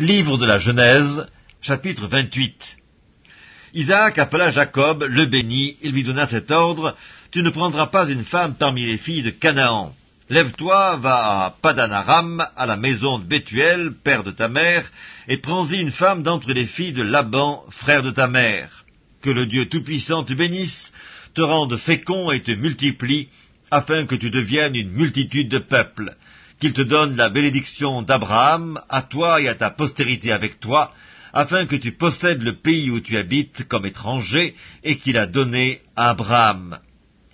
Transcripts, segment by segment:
Livre de la Genèse, chapitre 28. Isaac appela Jacob, le bénit, et lui donna cet ordre: Tu ne prendras pas une femme parmi les filles de Canaan. Lève-toi, va à Padan-aram, à la maison de Bethuel, père de ta mère, et prends-y une femme d'entre les filles de Laban, frère de ta mère. Que le Dieu Tout-Puissant te bénisse, te rende fécond et te multiplie, afin que tu deviennes une multitude de peuples. Qu'il te donne la bénédiction d'Abraham, à toi et à ta postérité avec toi, afin que tu possèdes le pays où tu habites comme étranger, et qu'il a donné à Abraham.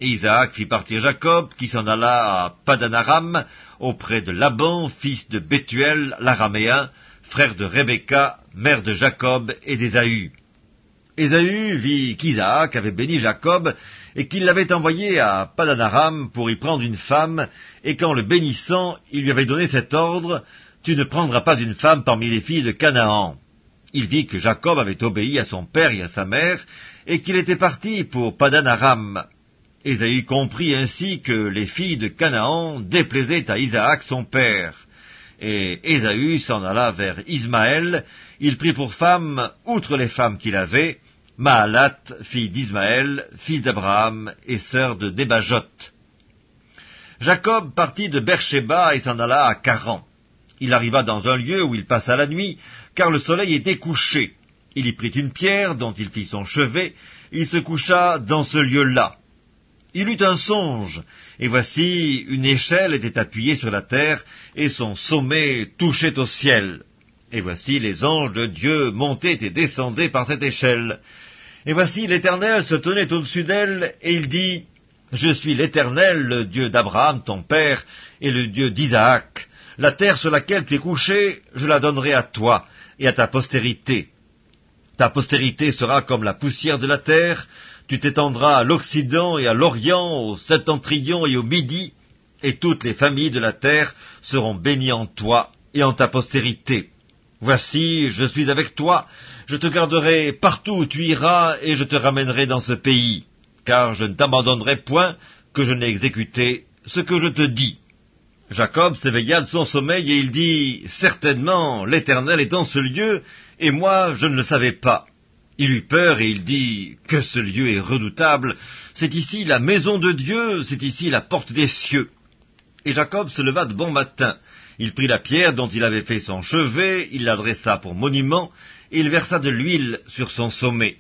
Et Isaac fit partir Jacob, qui s'en alla à Padan-aram, auprès de Laban, fils de Bethuel, l'araméen, frère de Rebecca, mère de Jacob et d'Ésaü. Ésaü vit qu'Isaac avait béni Jacob, et qu'il l'avait envoyé à Padan-aram pour y prendre une femme, et qu'en le bénissant, il lui avait donné cet ordre: Tu ne prendras pas une femme parmi les filles de Canaan. Il vit que Jacob avait obéi à son père et à sa mère, et qu'il était parti pour Padan-aram. Ésaü comprit ainsi que les filles de Canaan déplaisaient à Isaac son père. Et Ésaü s'en alla vers Ismaël. Il prit pour femme, outre les femmes qu'il avait, Mahalat, fille d'Ismaël, fils d'Abraham et sœur de Débajot. Jacob partit de Beersheba et s'en alla à Charan. Il arriva dans un lieu où il passa la nuit, car le soleil était couché. Il y prit une pierre dont il fit son chevet, et il se coucha dans ce lieu-là. Il eut un songe, et voici, une échelle était appuyée sur la terre, et son sommet touchait au ciel. Et voici, les anges de Dieu montaient et descendaient par cette échelle. Et voici, l'Éternel se tenait au-dessus d'elle, et il dit: Je suis l'Éternel, le Dieu d'Abraham, ton père, et le Dieu d'Isaac. La terre sur laquelle tu es couché, je la donnerai à toi et à ta postérité. Ta postérité sera comme la poussière de la terre. Tu t'étendras à l'Occident et à l'Orient, au Septentrion et au Midi, et toutes les familles de la terre seront bénies en toi et en ta postérité. Voici, je suis avec toi, je te garderai partout où tu iras, et je te ramènerai dans ce pays, car je ne t'abandonnerai point, que je n'ai exécuté ce que je te dis. Jacob s'éveilla de son sommeil, et il dit: Certainement, l'Éternel est en ce lieu, et moi je ne le savais pas. Il eut peur, et il dit: Que ce lieu est redoutable! C'est ici la maison de Dieu, c'est ici la porte des cieux. Et Jacob se leva de bon matin. Il prit la pierre dont il avait fait son chevet, il l'adressa pour monument, et il versa de l'huile sur son sommet.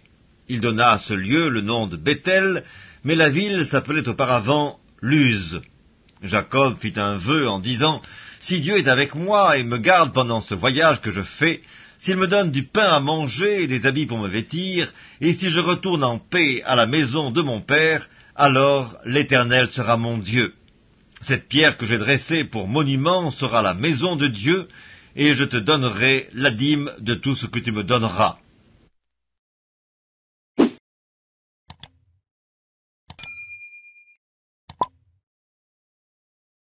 Il donna à ce lieu le nom de Béthel, mais la ville s'appelait auparavant Luz. Jacob fit un vœu en disant: Si Dieu est avec moi et me garde pendant ce voyage que je fais, s'il me donne du pain à manger et des habits pour me vêtir, et si je retourne en paix à la maison de mon père, alors l'Éternel sera mon Dieu. Cette pierre que j'ai dressée pour monument sera la maison de Dieu, et je te donnerai la dîme de tout ce que tu me donneras.